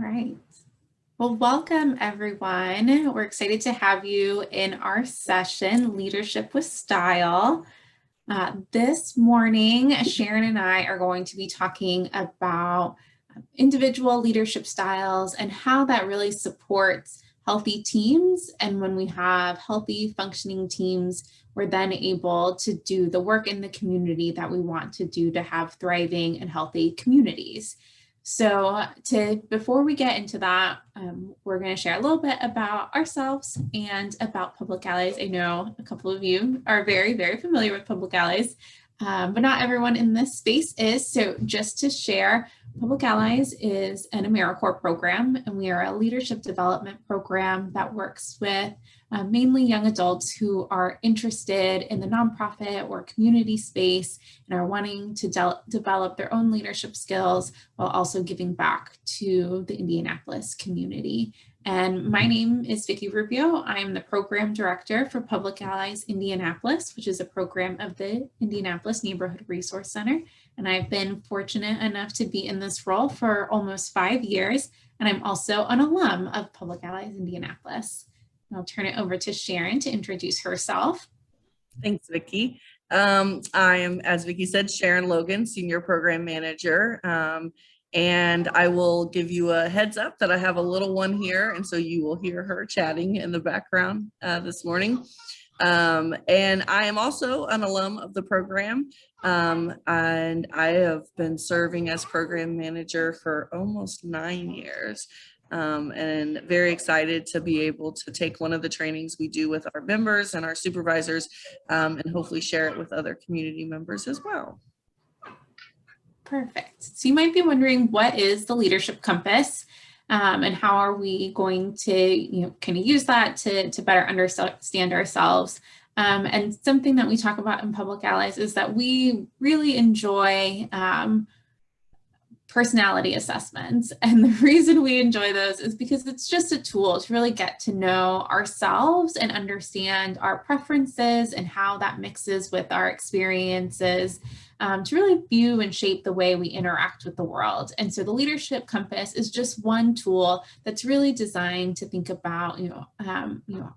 right. Well, welcome everyone. We're excited to have you in our session, Leadership with Style. This morning, Sharon and I are going to be talking about individual leadership styles and how that really supports healthy teams. And when we have healthy functioning teams, we're then able to do the work in the community that we want to do to have thriving and healthy communities. So before we get into that, we're going to share a little bit about ourselves and about Public Allies. I know a couple of you are very, very familiar with Public Allies, but not everyone in this space is. So just to share, Public Allies is an AmeriCorps program, and we are a leadership development program that works with mainly young adults who are interested in the nonprofit or community space and are wanting to develop their own leadership skills while also giving back to the Indianapolis community. And my name is Vicki Rubio. I am the program director for Public Allies Indianapolis, which is a program of the Indianapolis Neighborhood Resource Center. And I've been fortunate enough to be in this role for almost 5 years. And I'm also an alum of Public Allies Indianapolis. I'll turn it over to Sharon to introduce herself. Thanks, Vicki. I am, as Vicki said, Sharon Logan, Senior Program Manager. And I will give you a heads up that I have a little one here. And so you will hear her chatting in the background this morning. And I am also an alum of the program. And I have been serving as program manager for almost 9 years. And very excited to be able to take one of the trainings we do with our members and our supervisors and hopefully share it with other community members as well. Perfect. So you might be wondering, what is the Leadership Compass and how are we going to kind of use that to better understand ourselves? And something that we talk about in Public Allies is that we really enjoy personality assessments. And the reason we enjoy those is because it's just a tool to really get to know ourselves and understand our preferences and how that mixes with our experiences to really view and shape the way we interact with the world. And so the Leadership Compass is just one tool that's really designed to think about,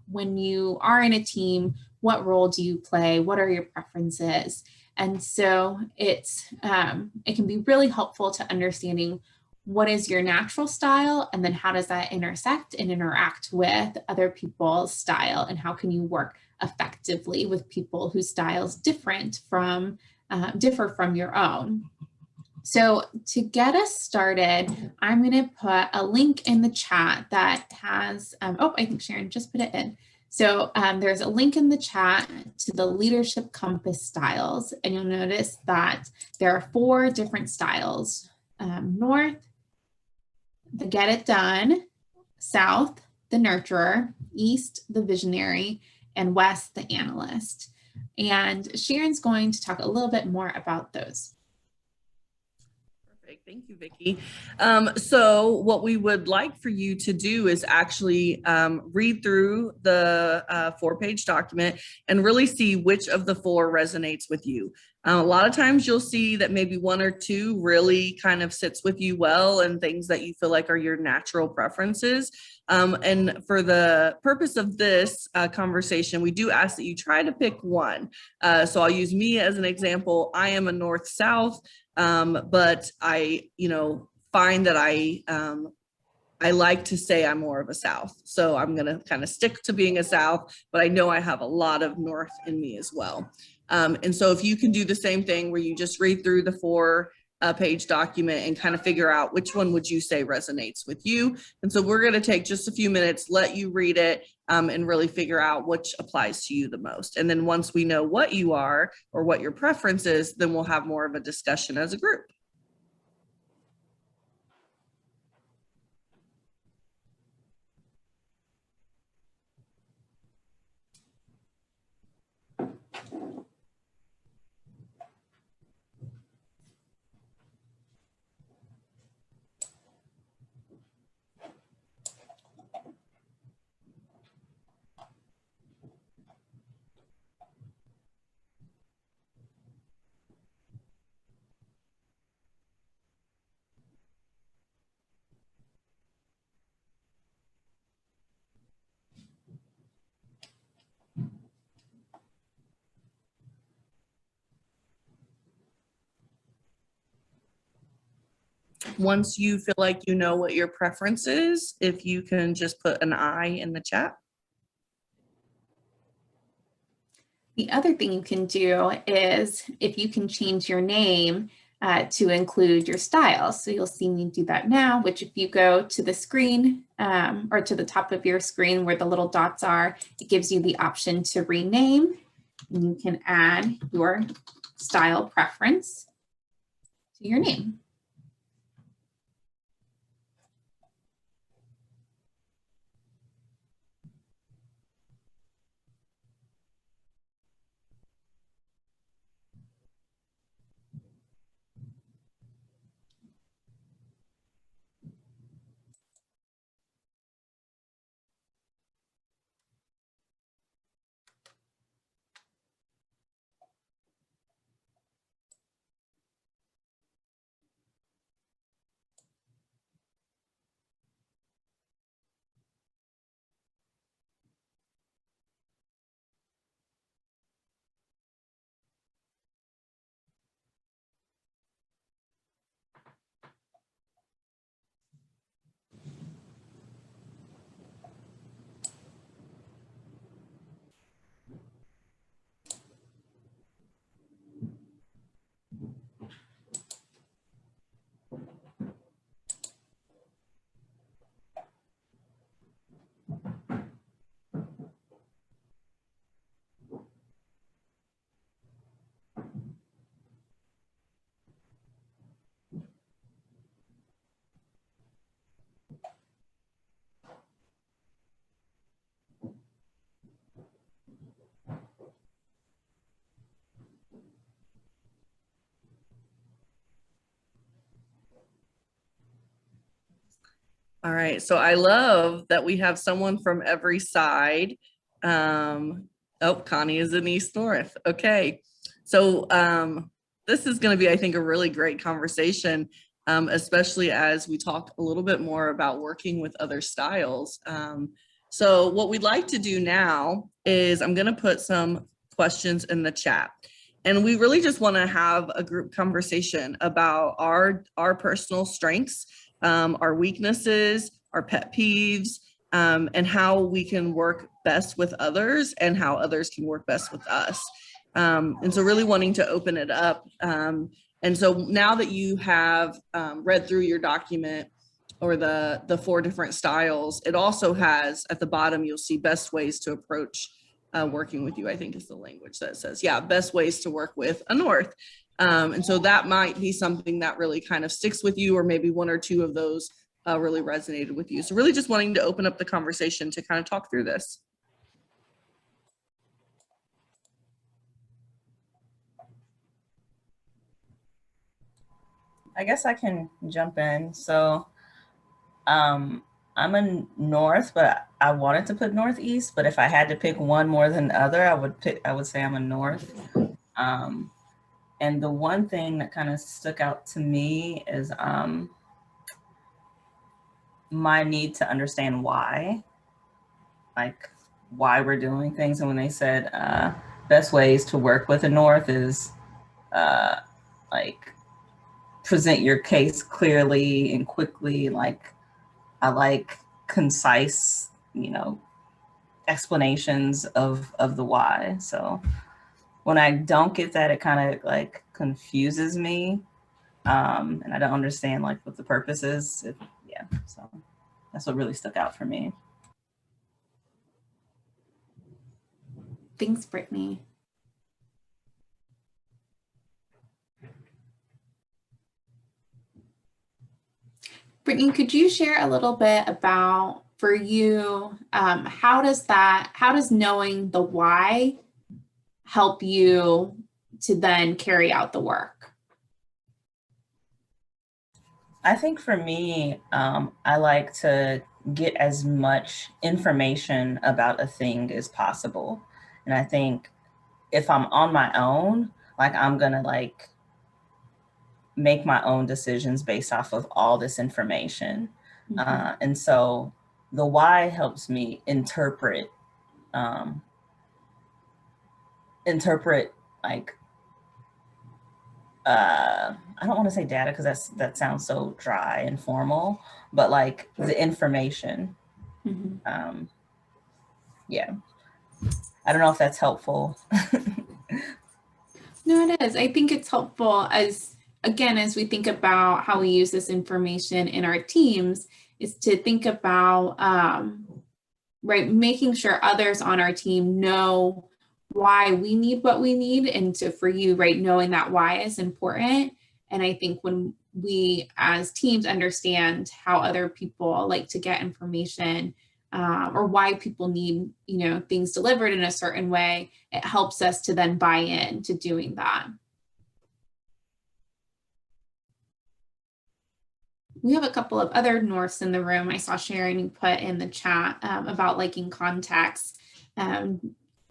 when you are in a team, what role do you play? What are your preferences? And so it can be really helpful to understanding what is your natural style, and then how does that intersect and interact with other people's style, and how can you work effectively with people whose styles differ from your own. So to get us started, I'm going to put a link in the chat that has, I think Sharon just put it in. So there's a link in the chat to the Leadership Compass styles, and you'll notice that there are 4 different styles: North, the Get It Done; South, the Nurturer; East, the Visionary; and West, the Analyst. And Sharon's going to talk a little bit more about those. Thank you, Vicki. So what we would like for you to do is actually read through the 4-page document and really see which of the 4 resonates with you. A lot of times you'll see that maybe 1 or 2 really kind of sits with you well, and things that you feel like are your natural preferences. And for the purpose of this conversation, we do ask that you try to pick one. So I'll use me as an example. I am a North-South. But I, find that I like to say I'm more of a South. So I'm going to kind of stick to being a South, but I know I have a lot of North in me as well. And so if you can do the same thing where you just read through the 4-page document and kind of figure out which one would you say resonates with you. And so we're going to take just a few minutes, let you read it, and really figure out which applies to you the most. And then once we know what you are or what your preference is, then we'll have more of a discussion as a group. Once you feel like you know what your preference is, if you can just put an I in the chat. The other thing you can do is if you can change your name to include your style. So you'll see me do that now, which if you go to the screen or to the top of your screen where the little dots are, it gives you the option to rename. And you can add your style preference to your name. All right, so I love that we have someone from every side. Oh, Connie is in East North. Okay, so this is going to be, I think, a really great conversation, especially as we talk a little bit more about working with other styles. So what we'd like to do now is I'm going to put some questions in the chat. And we really just want to have a group conversation about our personal strengths, our weaknesses, our pet peeves, and how we can work best with others and how others can work best with us. And so really wanting to open it up. And so now that you have read through your document or the 4 different styles, it also has at the bottom, you'll see best ways to approach working with you, I think is the language that says, yeah, best ways to work with a North. And so that might be something that really kind of sticks with you, or maybe 1 or 2 of those really resonated with you. So really just wanting to open up the conversation to kind of talk through this. I guess I can jump in. So I'm a North, but I wanted to put Northeast, but if I had to pick one more than the other, I would say I'm a North. And the one thing that kind of stuck out to me is my need to understand why, like why we're doing things. And when they said best ways to work with a North is like present your case clearly and quickly. Like I like concise, explanations of the why. So when I don't get that, it kind of like confuses me. And I don't understand like what the purpose is. Yeah, so that's what really stuck out for me. Thanks, Brittany. Brittany, could you share a little bit about, for you, how does knowing the why help you to then carry out the work? I think for me, I like to get as much information about a thing as possible. And I think if I'm on my own, like I'm gonna like make my own decisions based off of all this information. Mm-hmm. And so the why helps me interpret like I don't want to say data because that sounds so dry and formal, but like the information. Yeah, I don't know if that's helpful. No, it is. I think it's helpful as, again, as we think about how we use this information in our teams, is to think about, right, making sure others on our team know why we need what we need. And so for you, right, knowing that why is important. And I think when we as teams understand how other people like to get information, or why people need, things delivered in a certain way, it helps us to then buy in to doing that. We have a couple of other Norths in the room. I saw Sharon put in the chat about liking context.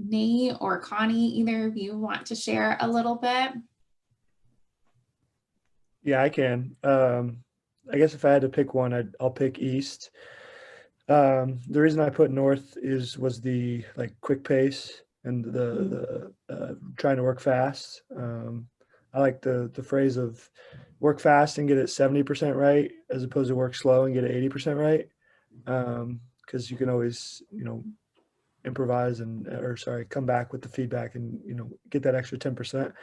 Nate or Connie, either of you want to share a little bit? Yeah, I can. I guess if I had to pick one, I'll pick East. The reason I put North was the quick pace and the trying to work fast. I like the phrase of work fast and get it 70% right, as opposed to work slow and get it 80% right. Because you can always, improvise come back with the feedback and, get that extra 10%.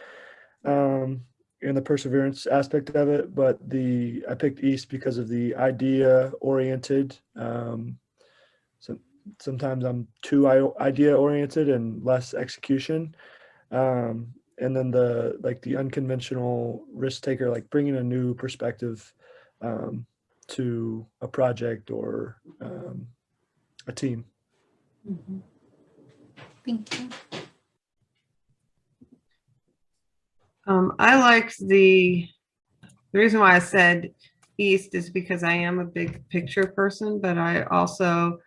And the perseverance aspect of it, but I picked East because of the idea oriented. So sometimes I'm too idea oriented and less execution. And then the unconventional risk taker, like bringing a new perspective to a project or a team. Mm-hmm. Thank you. I liked the reason why I said East is because I am a big picture person, but I also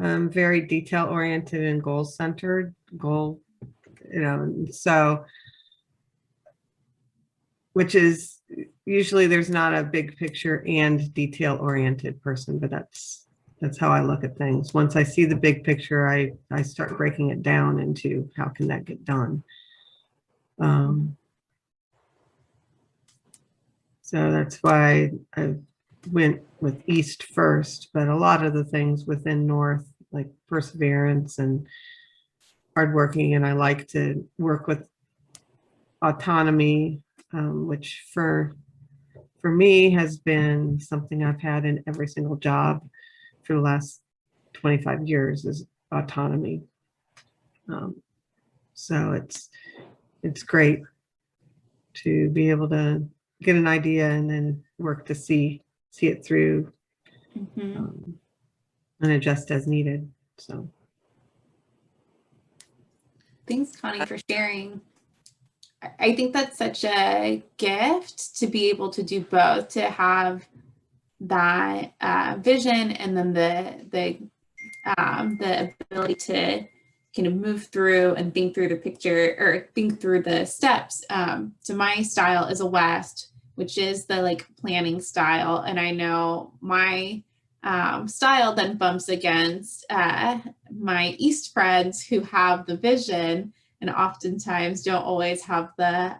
am very detail oriented and goal centered, so which is usually there's not a big picture and detail oriented person, but that's how I look at things. Once I see the big picture, I start breaking it down into how can that get done. So that's why I went with East first, but a lot of the things within North, like perseverance and hardworking, and I like to work with autonomy, which for me has been something I've had in every single job for the last 25 years is autonomy. So it's great to be able to get an idea and then work to see it through, and adjust as needed. So thanks, Connie, for sharing. I think that's such a gift to be able to do both, to have that vision and then the ability to kind of move through and think through the picture or think through the steps. So my style is a West, which is the planning style. And I know my style then bumps against my East friends who have the vision and oftentimes don't always have the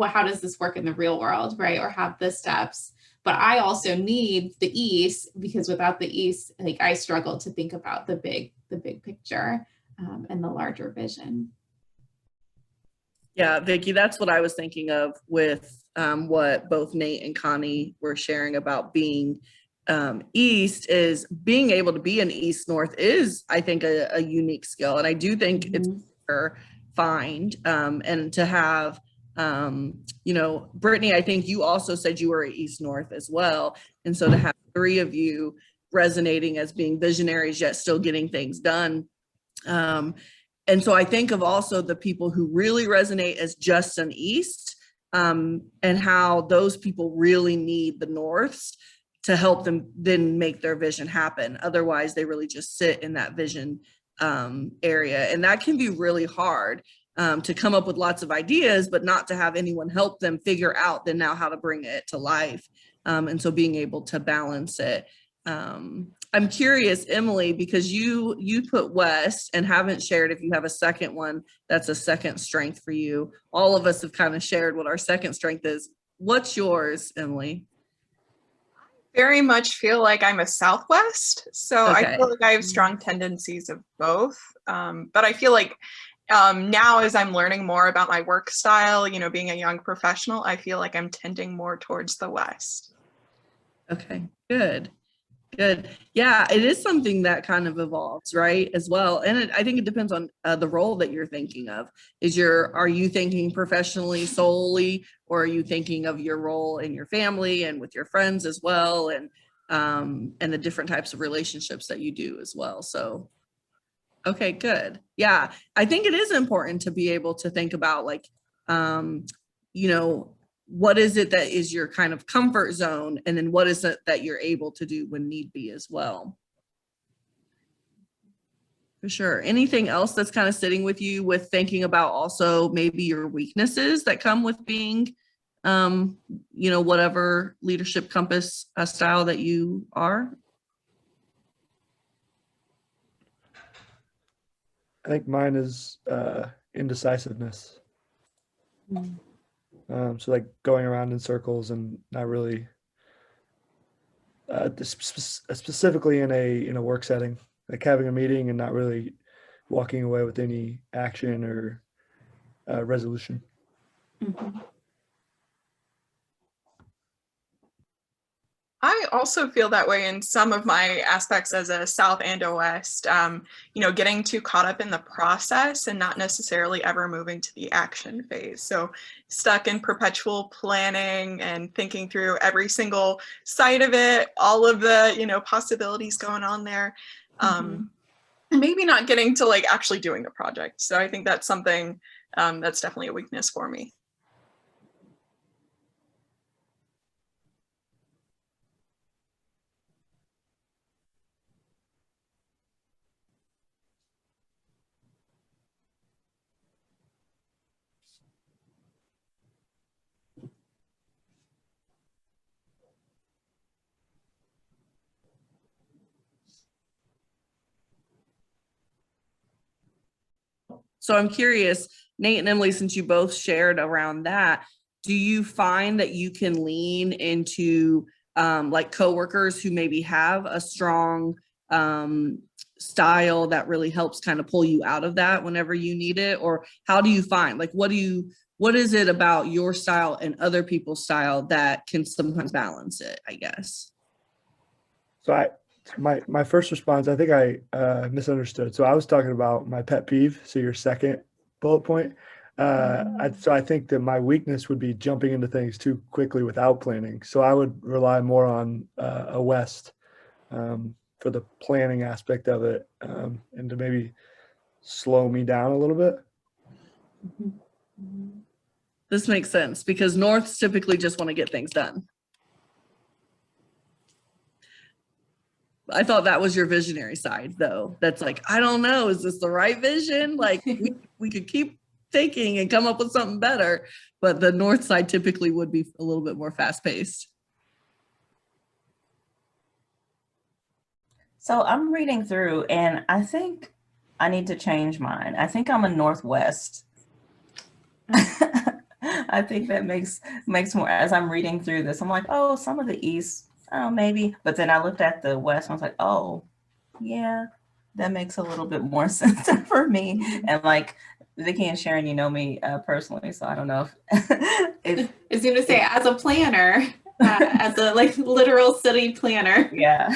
how does this work in the real world, right? Or have the steps. But I also need the East, because without the East, I struggle to think about the big picture and the larger vision. Yeah, Vicki, that's what I was thinking of with what both Nate and Connie were sharing about being East, is being able to be an East North is, I think, a unique skill. And I do think it's find and to have, Brittany, I think you also said you were East North as well. And so to have three of you resonating as being visionaries, yet still getting things done. And so I think of also the people who really resonate as just an East, and how those people really need the Norths to help them then make their vision happen. Otherwise, they really just sit in that vision area. And that can be really hard to come up with lots of ideas, but not to have anyone help them figure out then now how to bring it to life. And so being able to balance it I'm curious, Emily, because you put West and haven't shared if you have a second one that's a second strength for you. All of us have kind of shared what our second strength is. What's yours, Emily? Very much feel like I'm a Southwest. So Okay. I feel like I have strong tendencies of both. But I feel like now as I'm learning more about my work style, you know, being a young professional, I feel like I'm tending more towards the West. Okay, good. Good. Yeah, it is something that kind of evolves, right, as well. And I think it depends on the role that you're thinking of. Are you thinking professionally solely, or are you thinking of your role in your family and with your friends as well, and the different types of relationships that you do as well. So, okay, good. Yeah, I think it is important to be able to think about, like, you know, what is it that is your kind of comfort zone, and then what is it that you're able to do when need be as well. For sure. Anything else that's kind of sitting with you with thinking about also maybe your weaknesses that come with being, you know, whatever leadership compass style that you are? I think mine is indecisiveness. So like going around in circles and not really specifically in a work setting, like having a meeting and not really walking away with any action or resolution. Mm-hmm. I also feel that way in some of my aspects as a South and a West, you know, getting too caught up in the process and not necessarily ever moving to the action phase. So stuck in perpetual planning and thinking through every single side of it, all of the, you know, possibilities going on there. Maybe not getting to like actually doing the project. So I think that's something that's definitely a weakness for me. So I'm curious, Nate and Emily, since you both shared around that, do you find that you can lean into like coworkers who maybe have a strong style that really helps kind of pull you out of that whenever you need it? Or how do you find, like, what is it about your style and other people's style that can sometimes balance it, I guess? So my first response, I think I misunderstood. So I was talking about my pet peeve. So your second bullet point. So I think that my weakness would be jumping into things too quickly without planning. So I would rely more on a West for the planning aspect of it, and to maybe slow me down a little bit. This makes sense because Norths typically just want to get things done. I thought that was your visionary side, though. That's like, I don't know, is this the right vision? Like we could keep thinking and come up with something better, but the North side typically would be a little bit more fast-paced. So I'm reading through and I think I need to change mine. I think I'm a Northwest. I think that makes more, as I'm reading through this, I'm like, oh, some of the East, oh, maybe. But then I looked at the West and I was like, oh, yeah, that makes a little bit more sense for me. And like Vicki and Sharon, you know me personally, so I don't know if I was going to say, as a planner, as a like literal city planner. Yeah.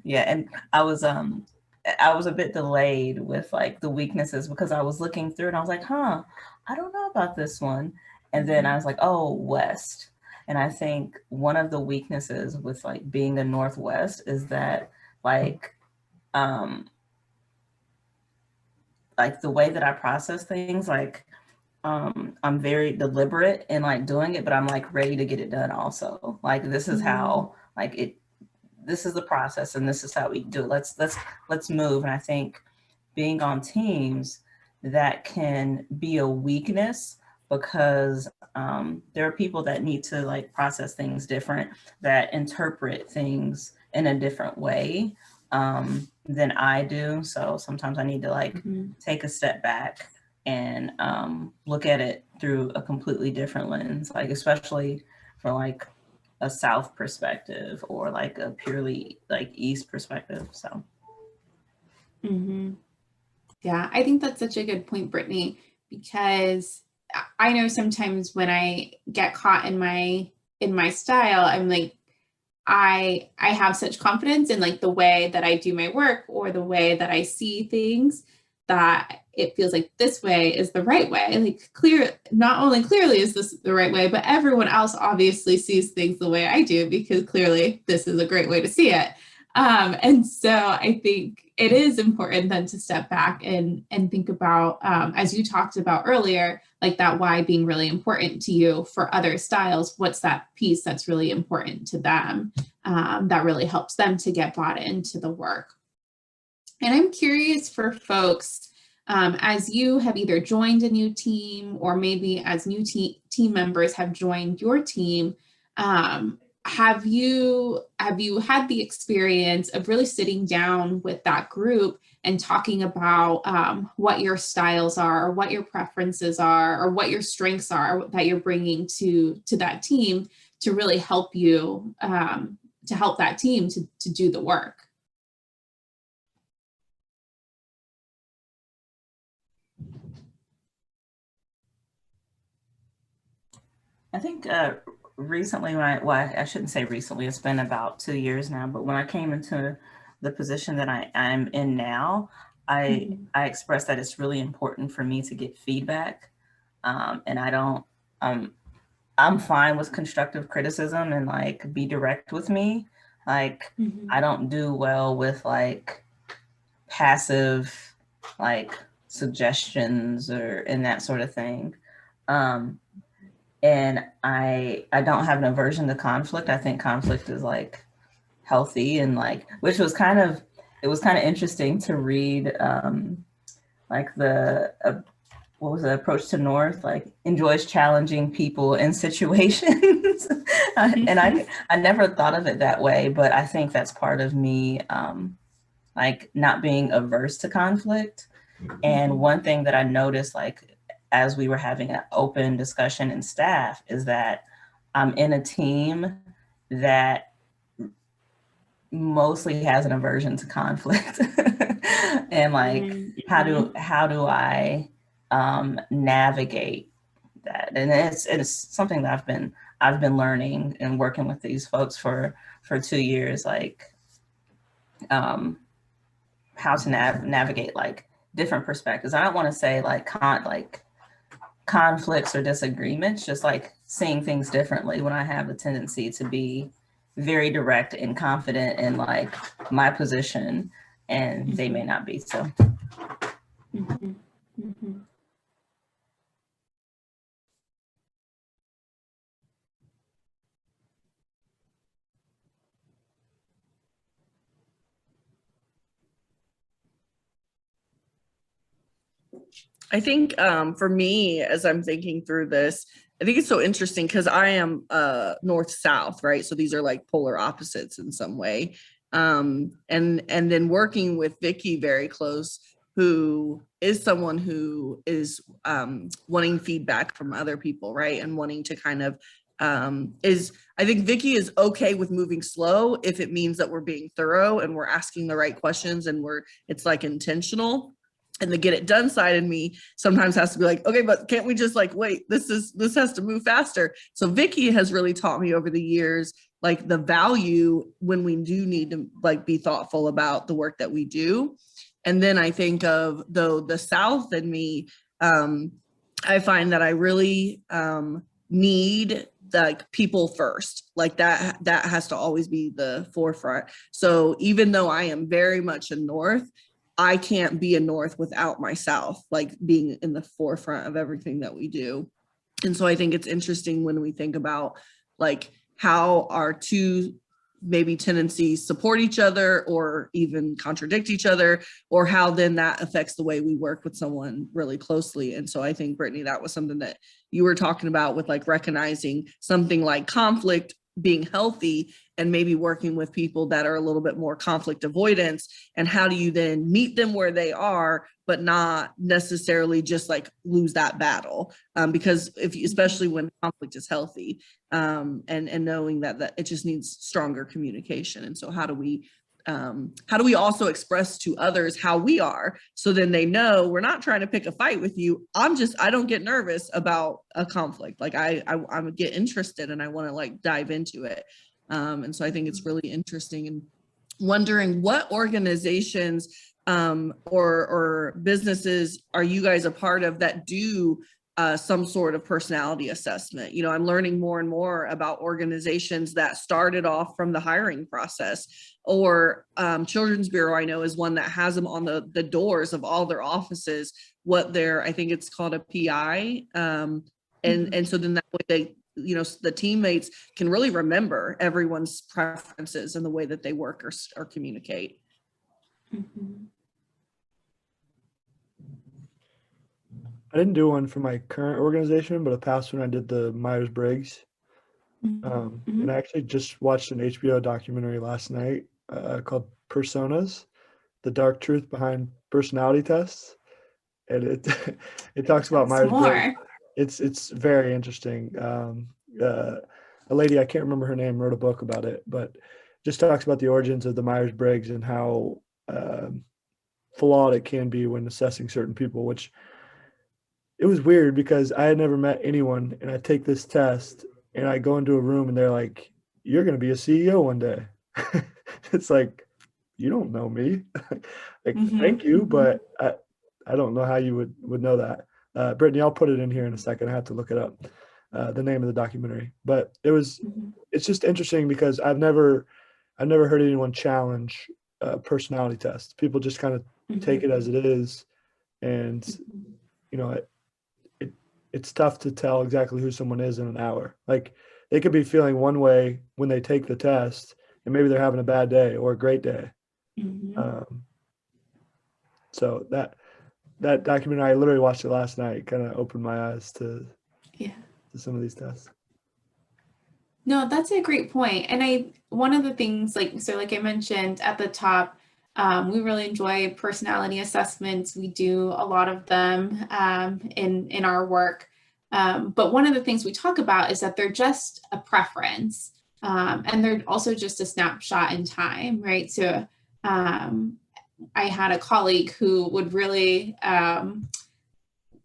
Yeah. And I was a bit delayed with like the weaknesses because I was looking through and I was like, I don't know about this one. And then I was like, oh, West. And I think one of the weaknesses with like being a Northwest is that like the way that I process things, like I'm very deliberate in like doing it, but I'm like ready to get it done also. Like this is how this is the process and this is how we do it. Let's move. And I think being on teams, that can be a weakness because there are people that need to like process things different, that interpret things in a different way than I do. So sometimes I need to like take a step back and look at it through a completely different lens, like especially for like a South perspective or like a purely like East perspective. So. Yeah, I think that's such a good point, Brittany, because I know sometimes when I get caught in my style, I'm like, I have such confidence in like the way that I do my work or the way that I see things that it feels like this way is the right way. Like not only clearly is this the right way, but everyone else obviously sees things the way I do because clearly this is a great way to see it. And so I think it is important then to step back and think about, as you talked about earlier, like that why being really important to you for other styles. What's that piece that's really important to them that really helps them to get bought into the work? And I'm curious for folks, as you have either joined a new team or maybe as new team members have joined your team, have you had the experience of really sitting down with that group and talking about what your styles are, or what your preferences are, or what your strengths are that you're bringing to that team to really help you to help that team to do the work? I think recently, I shouldn't say recently, it's been about 2 years now, but when I came into the position that I'm in now, I expressed that it's really important for me to get feedback. And I'm fine with constructive criticism and like be direct with me. Like I don't do well with like passive like suggestions and that sort of thing. And I don't have an aversion to conflict. I think conflict is like healthy and like, which was kind of interesting to read like what was the approach to North, like enjoys challenging people and situations. And I never thought of it that way, but I think that's part of me like not being averse to conflict. And one thing that I noticed, like as we were having an open discussion in staff, is that I'm in a team that mostly has an aversion to conflict. And like, how do I navigate that? And it's something that I've been learning and working with these folks for 2 years, like how to navigate like different perspectives. I don't want to say like conflicts or disagreements, just like seeing things differently when I have the tendency to be very direct and confident in like my position, and they may not be so. I think for me, as I'm thinking through this, I think it's so interesting because I am north-south, right? So these are like polar opposites in some way. And then working with Vicky very close, who is someone who is wanting feedback from other people, right? And wanting to kind of I think Vicky is okay with moving slow if it means that we're being thorough and we're asking the right questions and it's like intentional. And the get it done side in me sometimes has to be like, okay, but can't we just like, wait, this has to move faster. So Vicky has really taught me over the years, like the value when we do need to like be thoughtful about the work that we do. And then I think of the South in me, I find that I really need like people first, like that has to always be the forefront. So even though I am very much a North, I can't be a North without my South, like being in the forefront of everything that we do. And so I think it's interesting when we think about like how our two maybe tendencies support each other or even contradict each other, or how then that affects the way we work with someone really closely. And so I think, Brittany, that was something that you were talking about with like recognizing something like conflict being healthy and maybe working with people that are a little bit more conflict avoidance, and how do you then meet them where they are, but not necessarily just like lose that battle, because if you, especially when conflict is healthy, and knowing that it just needs stronger communication. And so how do we also express to others how we are, so then they know we're not trying to pick a fight with you. I don't get nervous about a conflict. Like I get interested and I want to like dive into it. And so I think it's really interesting, and wondering what organizations or businesses are you guys a part of that do some sort of personality assessment. You know, I'm learning more and more about organizations that started off from the hiring process, or Children's Bureau, I know, is one that has them on the doors of all their offices, what their, I think it's called a PI. And so then that way they, you know, the teammates can really remember everyone's preferences and the way that they work or communicate. Mhm. I didn't do one for my current organization, but a past one I did the Myers-Briggs. Mhm. And I actually just watched an HBO documentary last night called Personas, The Dark Truth Behind Personality Tests. And it it talks about Tell us Myers-Briggs. more. It's very interesting. A lady, I can't remember her name, wrote a book about it, but just talks about the origins of the Myers-Briggs and how flawed it can be when assessing certain people, which it was weird because I had never met anyone, and I take this test and I go into a room and they're like, you're going to be a CEO one day. It's like, you don't know me. Like, thank you, but I don't know how you would know that. Brittany, I'll put it in here in a second. I have to look it up, the name of the documentary. But it's just interesting because I've never heard anyone challenge a personality test. People just kind of take it as it is, and you know, it's tough to tell exactly who someone is in an hour. Like, they could be feeling one way when they take the test, and maybe they're having a bad day or a great day. So that documentary, I literally watched it last night, kind of opened my eyes to some of these tests. No, that's a great point. And one of the things, like I mentioned at the top, we really enjoy personality assessments. We do a lot of them in our work. But one of the things we talk about is that they're just a preference, and they're also just a snapshot in time, right? So I had a colleague who would really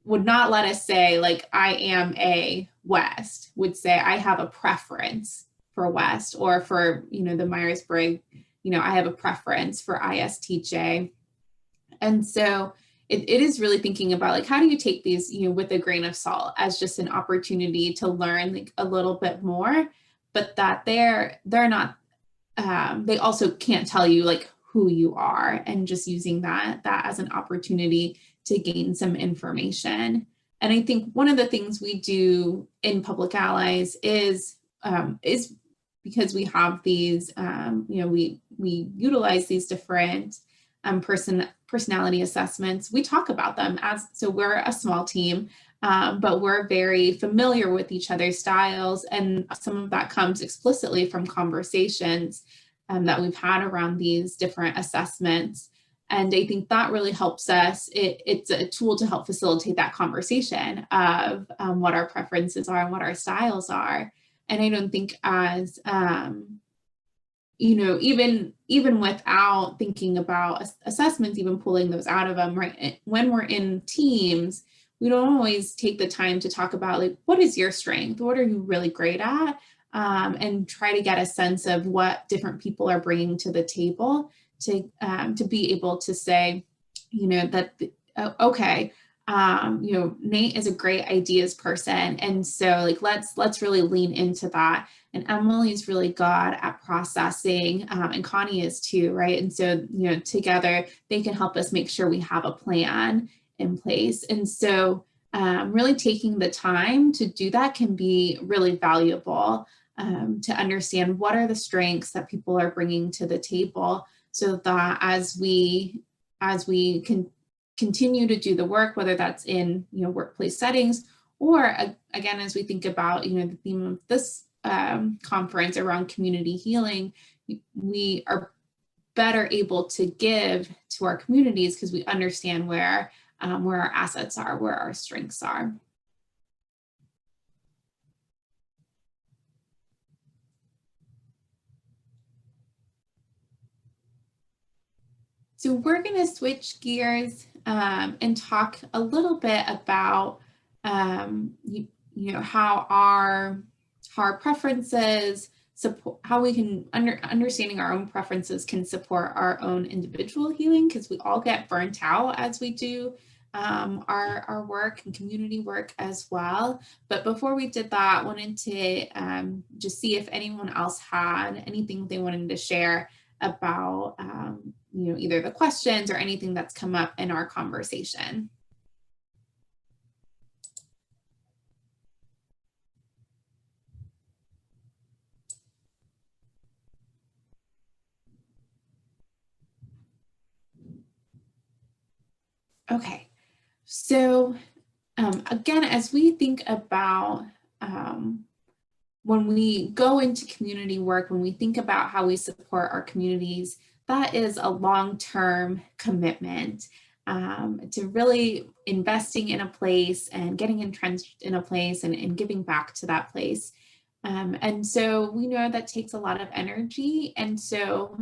would not let us say, like, I am a West, would say, I have a preference for West, or for, you know, the Myers-Briggs, you know, I have a preference for ISTJ. And so it is really thinking about, like, how do you take these, you know, with a grain of salt as just an opportunity to learn, like, a little bit more, but that they're not, they also can't tell you, like, who you are, and just using that as an opportunity to gain some information. And I think one of the things we do in Public Allies is because we have these, you know, we utilize these different personality assessments. We talk about them so we're a small team, but we're very familiar with each other's styles, and some of that comes explicitly from conversations that we've had around these different assessments. And I think that really helps us. It's a tool to help facilitate that conversation of what our preferences are and what our styles are. And I don't think as, you know, even without thinking about assessments, even pulling those out of them, right? When we're in teams, we don't always take the time to talk about, like, what is your strength? What are you really great at? And try to get a sense of what different people are bringing to the table to be able to say, you know, that, okay, you know, Nate is a great ideas person. And so, like, let's really lean into that. And Emily's really good at processing, and Connie is too, right? And so, you know, together they can help us make sure we have a plan in place. And so really taking the time to do that can be really valuable, to understand what are the strengths that people are bringing to the table, so that as we can continue to do the work, whether that's in, you know, workplace settings, or again, as we think about, you know, the theme conference around community healing, we are better able to give to our communities because we understand where our assets are, where our strengths are. So we're going to switch gears and talk a little bit about how our preferences support, how we can understanding our own preferences can support our own individual healing, because we all get burnt out as we do our work and community work as well. But before we did that, I wanted to just see if anyone else had anything they wanted to share about either the questions or anything that's come up in our conversation. Okay, so again, as we think about when we go into community work, when we think about how we support our communities, that is a long-term commitment to really investing in a place and getting entrenched in a place and giving back to that place. And so we know that takes a lot of energy. And so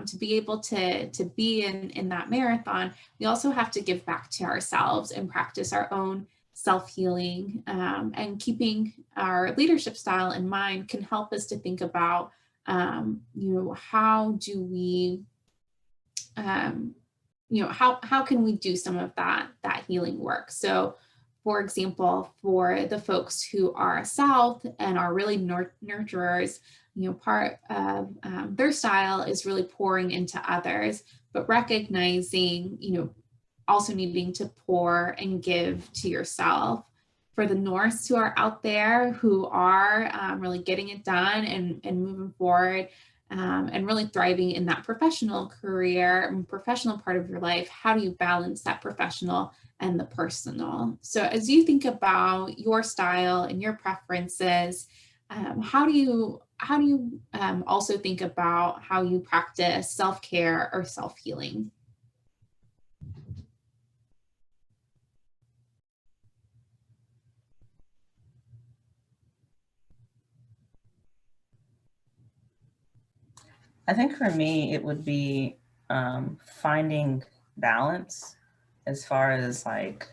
to be able to be in that marathon, we also have to give back to ourselves and practice our own self-healing, and keeping our leadership style in mind can help us to think about, how do we, how can we do some of that healing work? So, for example, for the folks who are South and are really nurturers, part of their style is really pouring into others, but recognizing, also needing to pour and give to yourself. For the Norths who are out there, who are really getting it done and moving forward and really thriving in that professional career and professional part of your life, how do you balance that professional and the personal? So as you think about your style and your preferences, how do you also think about how you practice self-care or self-healing? I think for me, it would be finding balance as far as like,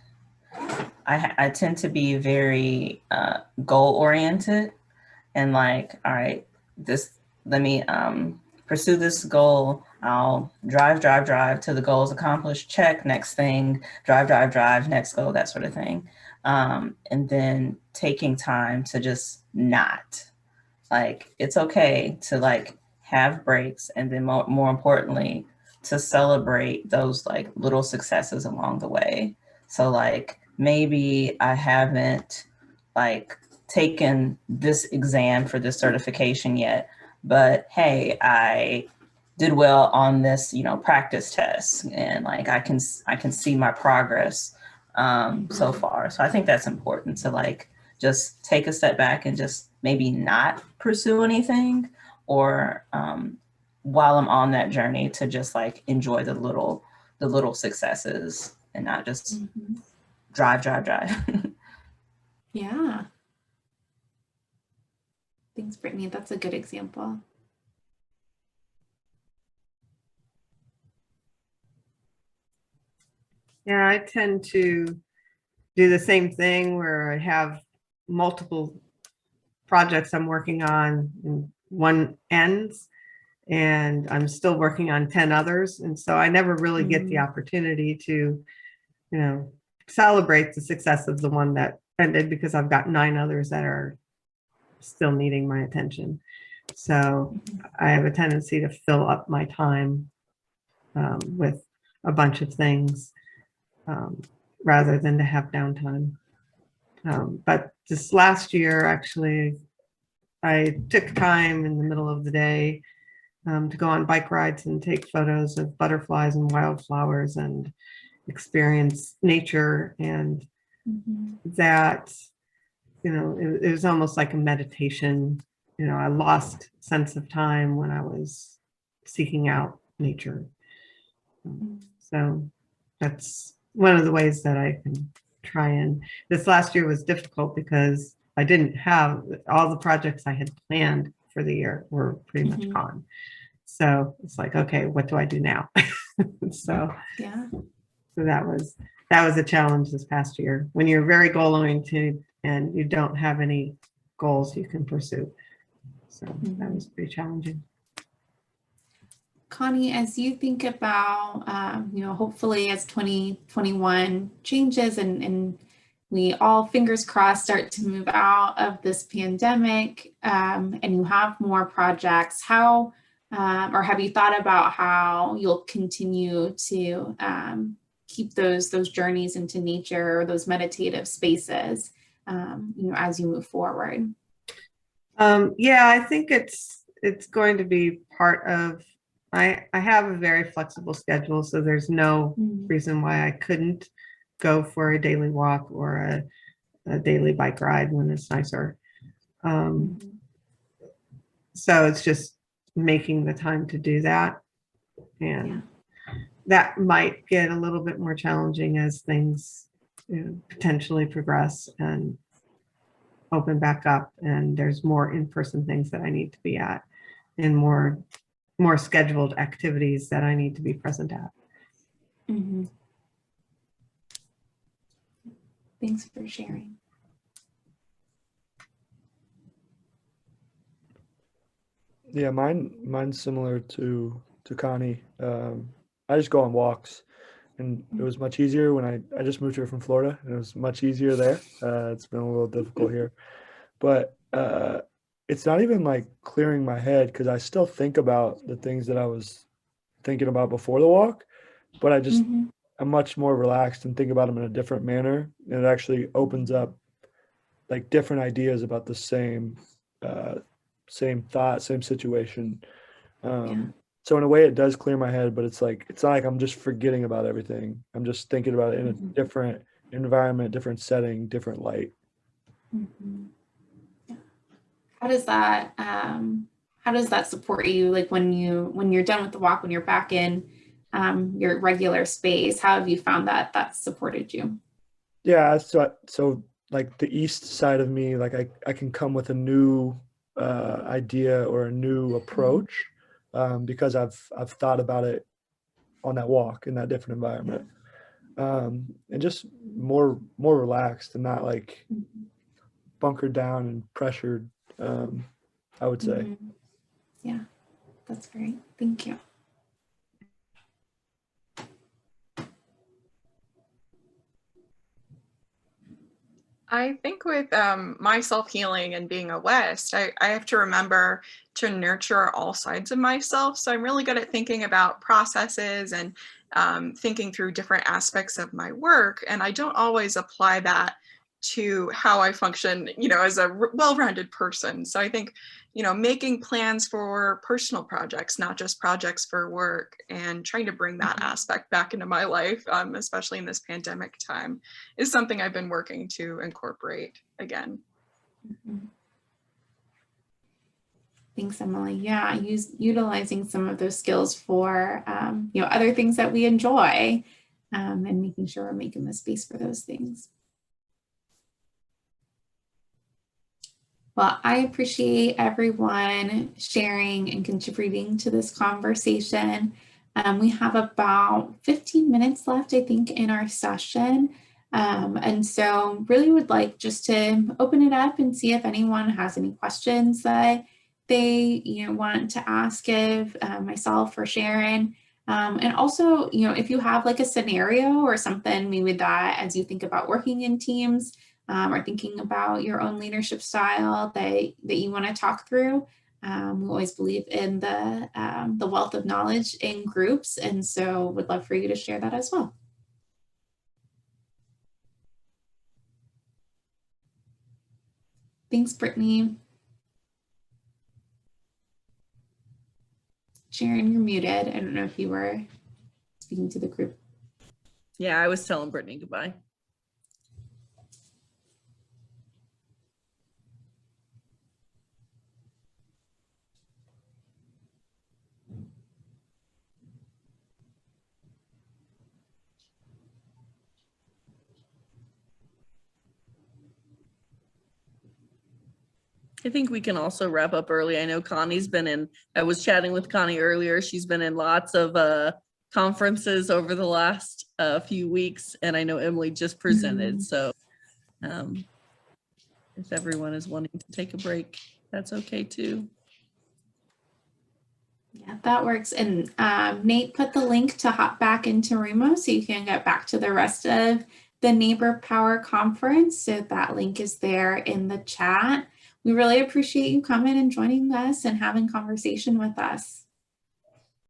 I tend to be very goal oriented and like, all right, let me pursue this goal. I'll drive till the goal is accomplished. Check, next thing, drive, next goal, that sort of thing. And then taking time to just not, like, it's okay to like have breaks, and then more importantly, to celebrate those like little successes along the way. So like, maybe I haven't like taken this exam for this certification yet, but hey, I did well on this, practice test, and like I can see my progress so far. So I think that's important to like just take a step back and just maybe not pursue anything, or while I'm on that journey, to just like enjoy the little successes and not just drive. Yeah. Thanks, Brittany. That's a good example. Yeah, I tend to do the same thing where I have multiple projects I'm working on, and one ends and I'm still working on 10 others. And so I never really get the opportunity to, celebrate the success of the one that ended, because I've got 9 others that are still needing my attention. So I have a tendency to fill up my time with a bunch of things rather than to have downtime. But this last year, actually, I took time in the middle of the day to go on bike rides and take photos of butterflies and wildflowers and experience nature. And that, it was almost like a meditation I lost sense of time when I was seeking out nature. So that's one of the ways that I can try. And this last year was difficult because I didn't have all the projects I had planned for the year were pretty much gone. So it's like, okay, what do I do now? So Yeah. so that was a challenge this past year when you're very goal oriented and you don't have any goals you can pursue. So that was pretty challenging. Connie, as you think about, hopefully as 2021 changes and we all, fingers crossed, start to move out of this pandemic, and you have more projects, how, or have you thought about how you'll continue to keep those journeys into nature, or those meditative spaces, as you move forward? Yeah, I think it's going to be part of, I have a very flexible schedule, so there's no reason why I couldn't go for a daily walk or a daily bike ride when it's nicer. So it's just making the time to do that. And that might get a little bit more challenging as things potentially progress and open back up, and there's more in-person things that I need to be at and more scheduled activities that I need to be present at. Thanks for sharing. Yeah, mine's similar to Connie. I just go on walks, and it was much easier when I just moved here from Florida, and it was much easier there. It's been a little difficult here, but it's not even like clearing my head, because I still think about the things that I was thinking about before the walk, but I'm much more relaxed and think about them in a different manner, and it actually opens up like different ideas about the same thought, same situation. So in a way it does clear my head, but it's not like I'm just forgetting about everything. I'm just thinking about it in a different environment, different setting, different light. How does that support you? Like when you're done with the walk, when you're back in your regular space, how have you found that supported you? Yeah, so like the east side of me, like I can come with a new idea or a new approach, because I've thought about it on that walk in that different environment, and just more relaxed and not like bunkered down and pressured, I would say. Yeah, that's great. Thank you. I think with my self-healing and being a West, I have to remember to nurture all sides of myself. So I'm really good at thinking about processes and thinking through different aspects of my work. And I don't always apply that to how I function, as a well-rounded person. So I think, making plans for personal projects, not just projects for work, and trying to bring that aspect back into my life, especially in this pandemic time, is something I've been working to incorporate again. Thanks, Emily. Yeah, utilizing some of those skills for other things that we enjoy, and making sure we're making the space for those things. Well, I appreciate everyone sharing and contributing to this conversation. We have about 15 minutes left, I think, in our session. And so really would like just to open it up and see if anyone has any questions that they want to ask of myself or Sharon. And also, if you have like a scenario or something maybe that as you think about working in teams, or thinking about your own leadership style that you want to talk through. We always believe in the wealth of knowledge in groups, and so would love for you to share that as well. Thanks, Brittany. Sharon, you're muted. I don't know if you were speaking to the group. Yeah, I was telling Brittany goodbye. I think we can also wrap up early. I know Connie's been in, I was chatting with Connie earlier. She's been in lots of conferences over the last few weeks, and I know Emily just presented. So if everyone is wanting to take a break, that's okay too. Yeah, that works. And Nate put the link to hop back into Remo so you can get back to the rest of the Neighbor Power Conference. So that link is there in the chat. We really appreciate you coming and joining us and having conversation with us.